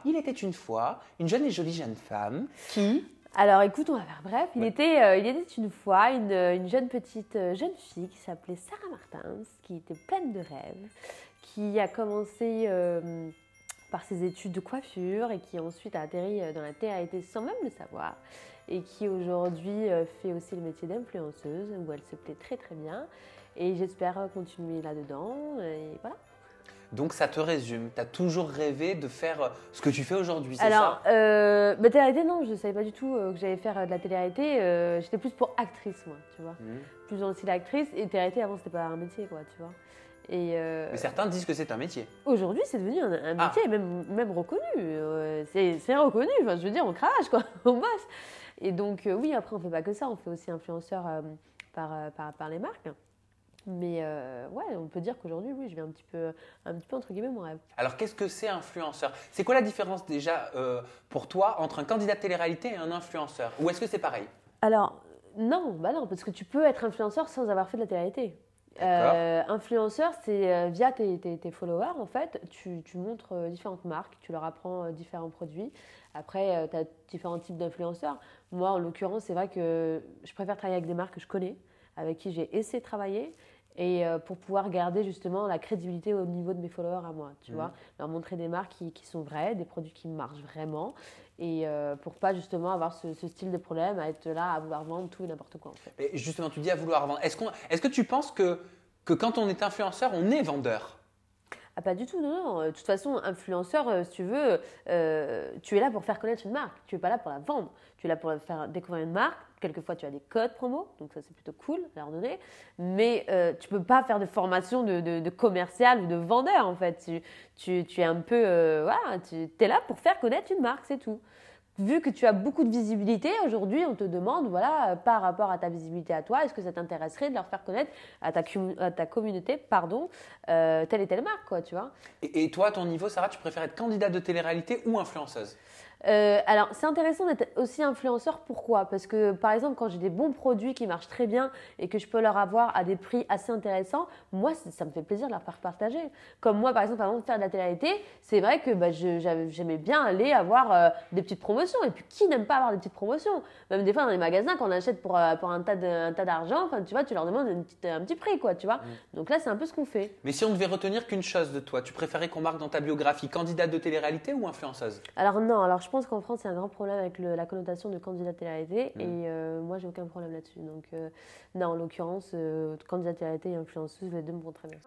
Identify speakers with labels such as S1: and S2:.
S1: Il était une fois une jeune et jolie jeune femme qui…
S2: Alors écoute, on va faire bref. Il était une fois une jeune jeune fille qui s'appelait Sarah Martins, qui était pleine de rêves, qui a commencé par ses études de coiffure et qui ensuite a atterri dans la télé-réalité sans même le savoir et qui aujourd'hui fait aussi le métier d'influenceuse où elle se plaît très très bien et j'espère continuer là-dedans et voilà.
S1: Donc ça te résume, tu as toujours rêvé de faire ce que tu fais aujourd'hui, c'est
S2: Alors,
S1: ça?
S2: télé-réalité, non, je ne savais pas du tout que j'allais faire de la télé-réalité. J'étais plus pour actrice, moi, tu vois. Plus dans le style actrice. Et télé-réalité, avant, c'était pas un métier, quoi, tu vois. Et
S1: Mais certains disent que c'est un métier.
S2: aujourd'hui, c'est devenu un métier, même reconnu. C'est reconnu, enfin, je veux dire, on cravache, quoi, on bosse. Et donc, oui, après, on ne fait pas que ça, on fait aussi influenceur par les marques. Mais ouais, on peut dire qu'aujourd'hui, oui, je vis un petit peu entre guillemets mon rêve.
S1: Alors qu'est-ce que c'est influenceur? C'est quoi la différence déjà pour toi entre un candidat de télé-réalité et un influenceur? Ou est-ce que c'est pareil?
S2: Alors, non, bah non, parce que tu peux être influenceur sans avoir fait de la télé-réalité. Influenceur, c'est via tes followers, en fait, tu montres différentes marques, tu leur apprends différents produits. Après, tu as différents types d'influenceurs. Moi, en l'occurrence, c'est vrai que je préfère travailler avec des marques que je connais, avec qui j'ai essayé de travailler, et pour pouvoir garder justement la crédibilité au niveau de mes followers à moi, tu vois. Leur montrer des marques qui sont vraies, des produits qui marchent vraiment, et pour pas justement avoir ce style de problème, à être là, à vouloir vendre tout et n'importe quoi, en fait.
S1: Et justement, tu dis à vouloir vendre. Est-ce que tu penses que quand on est influenceur, on est vendeur?
S2: Ah, pas du tout, non, non. De toute façon, influenceur, si tu veux, tu es là pour faire connaître une marque. Tu n'es pas là pour la vendre. Tu es là pour faire découvrir une marque. Quelquefois, tu as des codes promo, donc ça, c'est plutôt cool à leur donner. Mais tu ne peux pas faire de formation de commercial ou de vendeur, en fait. Tu es un peu… voilà, tu es là pour faire connaître une marque, c'est tout. Vu que tu as beaucoup de visibilité, aujourd'hui, on te demande, voilà, par rapport à ta visibilité à toi, est-ce que ça t'intéresserait de leur faire connaître à ta communauté, pardon, telle et telle marque, quoi, tu vois.
S1: Et toi, à ton niveau, Sarah, tu préfères être candidate de télé-réalité ou influenceuse?
S2: Alors, c'est intéressant d'être aussi influenceur. Pourquoi? Parce que, par exemple, quand j'ai des bons produits qui marchent très bien et que je peux leur avoir à des prix assez intéressants, moi, ça me fait plaisir de leur faire partager. Comme moi, par exemple, avant de faire de la télé-réalité, c'est vrai que j'aimais bien aller avoir des petites promotions. Et puis, qui n'aime pas avoir des petites promotions? Même des fois, dans les magasins, quand on achète pour un tas d'argent, enfin, tu vois, tu leur demandes un petit prix, quoi, tu vois. Donc là, c'est un peu ce qu'on fait.
S1: Mais si on devait retenir qu'une chose de toi, tu préférais qu'on marque dans ta biographie candidate de télé-réalité ou influenceuse?
S2: Alors non, alors je pense qu'en France, il y a un grand problème avec la connotation de candidat télé-réalité et moi, j'ai aucun problème là-dessus. Donc non, en l'occurrence, candidat télé-réalité et influenceuse, les deux me vont très bien.